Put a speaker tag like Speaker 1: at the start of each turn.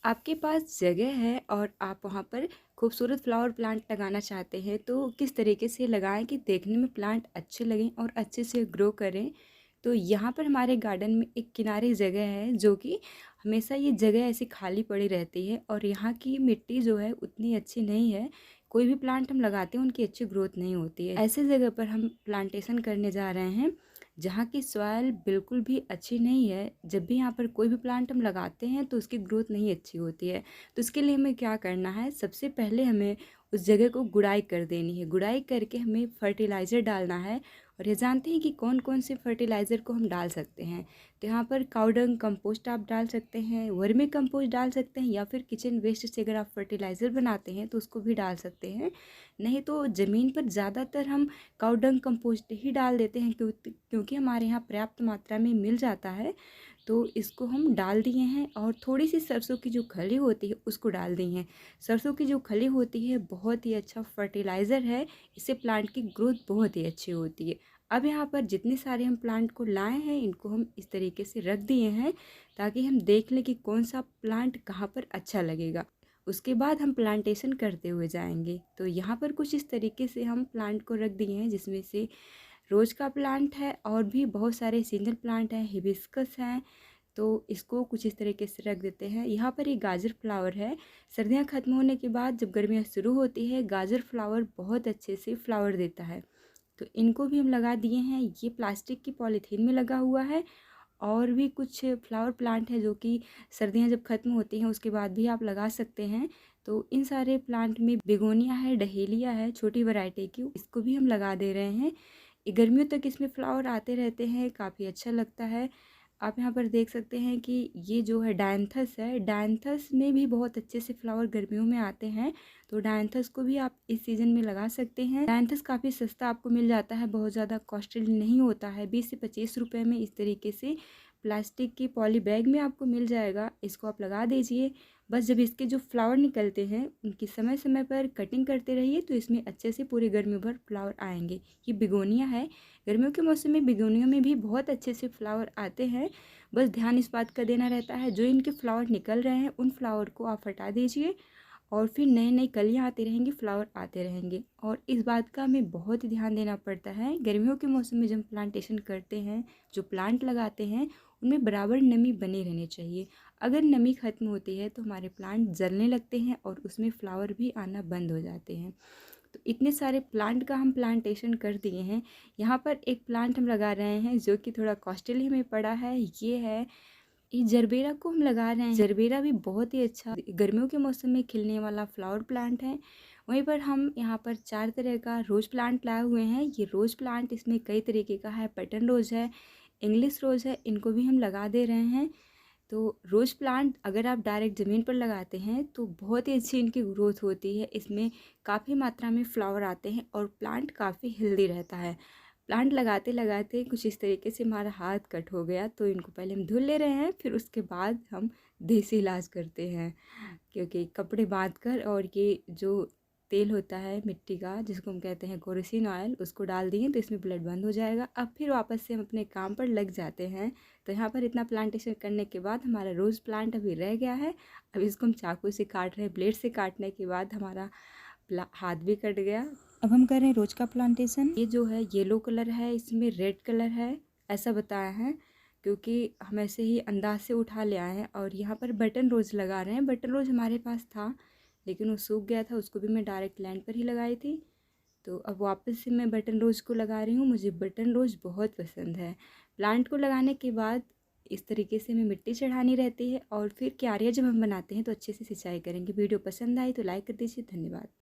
Speaker 1: आपके पास जगह है और आप वहाँ पर खूबसूरत फ्लावर प्लांट लगाना चाहते हैं, तो किस तरीके से लगाएं कि देखने में प्लांट अच्छे लगें और अच्छे से ग्रो करें। तो यहाँ पर हमारे गार्डन में एक किनारे जगह है जो कि हमेशा ये जगह ऐसी खाली पड़ी रहती है और यहाँ की मिट्टी जो है उतनी अच्छी नहीं है। कोई भी प्लांट हम लगाते हैं उनकी अच्छी ग्रोथ नहीं होती है। ऐसे जगह पर हम प्लांटेशन करने जा रहे हैं जहाँ की सॉइल बिल्कुल भी अच्छी नहीं है। जब भी यहाँ पर कोई भी प्लांट हम लगाते हैं तो उसकी ग्रोथ नहीं अच्छी होती है। तो इसके लिए हमें क्या करना है, सबसे पहले हमें उस जगह को गुड़ाई कर देनी है। गुड़ाई करके हमें फर्टिलाइज़र डालना है। और ये जानते हैं कि कौन कौन से फर्टिलाइज़र को हम डाल सकते हैं। तो यहाँ पर काउडंग कंपोस्ट आप डाल सकते हैं, वर्मी कंपोस्ट डाल सकते हैं, या फिर किचन वेस्ट से अगर आप फर्टिलाइज़र बनाते हैं तो उसको भी डाल सकते हैं। नहीं तो ज़मीन पर ज़्यादातर हम काउडंग कंपोस्ट ही डाल देते हैं क्योंकि हमारे यहाँ पर्याप्त मात्रा में मिल जाता है। तो इसको हम डाल दिए हैं और थोड़ी सी सरसों की जो खली होती है उसको डाल दी हैं। सरसों की जो खली होती है बहुत ही अच्छा फर्टिलाइज़र है, इससे प्लांट की ग्रोथ बहुत ही अच्छी होती है। अब यहाँ पर जितने सारे हम प्लांट को लाए हैं इनको हम इस तरीके से रख दिए हैं ताकि हम देख लें कि कौन सा प्लांट कहाँ पर अच्छा लगेगा। उसके बाद हम प्लांटेशन करते हुए जाएंगे। तो यहाँ पर कुछ इस तरीके से हम प्लांट को रख दिए हैं, जिसमें से रोज़ का प्लांट है और भी बहुत सारे सीजनल प्लांट हैं, हिबिस्कस हैं। तो इसको कुछ इस तरीके से रख देते हैं। यहाँ पर एक गाजर फ्लावर है। सर्दियाँ ख़त्म होने के बाद जब गर्मियाँ शुरू होती है गाजर फ्लावर बहुत अच्छे से फ्लावर देता है। तो इनको भी हम लगा दिए हैं। ये प्लास्टिक की पॉलीथीन में लगा हुआ है। और भी कुछ फ्लावर प्लांट है जो कि सर्दियाँ जब ख़त्म होती हैं उसके बाद भी आप लगा सकते हैं। तो इन सारे प्लांट में बिगोनिया है, डहेलिया है छोटी वैरायटी की, इसको भी हम लगा दे रहे हैं। गर्मियों तक इसमें फ्लावर आते रहते हैं, काफ़ी अच्छा लगता है। आप यहाँ पर देख सकते हैं कि ये जो है डायंथस है, डायंथस में भी बहुत अच्छे से फ्लावर गर्मियों में आते हैं। तो डायंथस को भी आप इस सीज़न में लगा सकते हैं। डायंथस काफ़ी सस्ता आपको मिल जाता है, बहुत ज़्यादा कॉस्टली नहीं होता है। 20 से 25 रुपये में इस तरीके से प्लास्टिक की पॉली बैग में आपको मिल जाएगा। इसको आप लगा दीजिए। बस जब इसके जो फ्लावर निकलते हैं उनकी समय समय पर कटिंग करते रहिए तो इसमें अच्छे से पूरी गर्मी भर फ्लावर आएंगे। ये बिगोनिया है। गर्मियों के मौसम में बिगोनियों में भी बहुत अच्छे से फ्लावर आते हैं। बस ध्यान इस बात का देना रहता है जो इनके फ्लावर निकल रहे हैं उन फ्लावर को आप हटा दीजिए और फिर नई नई कलियाँ आती रहेंगी, फ्लावर आते रहेंगे। और इस बात का हमें बहुत ही ध्यान देना पड़ता है गर्मियों के मौसम में जब प्लांटेशन करते हैं, जो प्लांट लगाते हैं उनमें बराबर नमी बनी रहनी चाहिए। अगर नमी ख़त्म होती है तो हमारे प्लांट जलने लगते हैं और उसमें फ्लावर भी आना बंद हो जाते हैं। तो इतने सारे प्लांट का हम प्लांटेशन कर दिए हैं। यहाँ पर एक प्लांट हम लगा रहे हैं जो कि थोड़ा कॉस्टली हमें पड़ा है। ये जरबेरा को हम लगा रहे हैं। जरबेरा भी बहुत ही अच्छा गर्मियों के मौसम में खिलने वाला फ्लावर प्लांट है। वहीं पर हम यहाँ पर 4 तरह का रोज़ प्लांट लाए हुए हैं। ये रोज़ प्लांट इसमें कई तरीके का है, बटन रोज़ है, इंग्लिश रोज़ है, इनको भी हम लगा दे रहे हैं। तो रोज़ प्लांट अगर आप डायरेक्ट ज़मीन पर लगाते हैं तो बहुत ही अच्छी इनकी ग्रोथ होती है। इसमें काफ़ी मात्रा में फ्लावर आते हैं और प्लांट काफ़ी हेल्दी रहता है। प्लांट लगाते लगाते कुछ इस तरीके से हमारा हाथ कट हो गया, तो इनको पहले हम धुल ले रहे हैं, फिर उसके बाद हम देसी इलाज करते हैं। क्योंकि कपड़े बांध कर और ये जो तेल होता है मिट्टी का जिसको हम कहते हैं केरोसिन ऑयल, उसको डाल दिए तो इसमें ब्लड बंद हो जाएगा। अब फिर वापस से हम अपने काम पर लग जाते हैं। तो यहाँ पर इतना प्लांटेशन करने के बाद हमारा रोज़ प्लांट अभी रह गया है। अब इसको हम चाकू से काट रहे हैं। ब्लेड से काटने के बाद हमारा हाथ भी कट गया। अब हम कर रहे हैं रोज़ का प्लांटेशन। ये जो है येलो कलर है, इसमें रेड कलर है, ऐसा बताया है क्योंकि हम ऐसे ही अंदाज से उठा ले आए हैं। और यहाँ पर बटन रोज़ लगा रहे हैं। बटन रोज़ हमारे पास था लेकिन वो सूख गया था, उसको भी मैं डायरेक्ट लैंड पर ही लगाई थी। तो अब वापस से मैं बटन रोज़ को लगा रही हूँ। मुझे बटन रोज़ बहुत पसंद है। प्लांट को लगाने के बाद इस तरीके से हमें मिट्टी चढ़ानी रहती है और फिर क्यारियाँ जब हम बनाते हैं तो अच्छे से सिंचाई करेंगे। वीडियो पसंद आई तो लाइक कर दीजिए। धन्यवाद।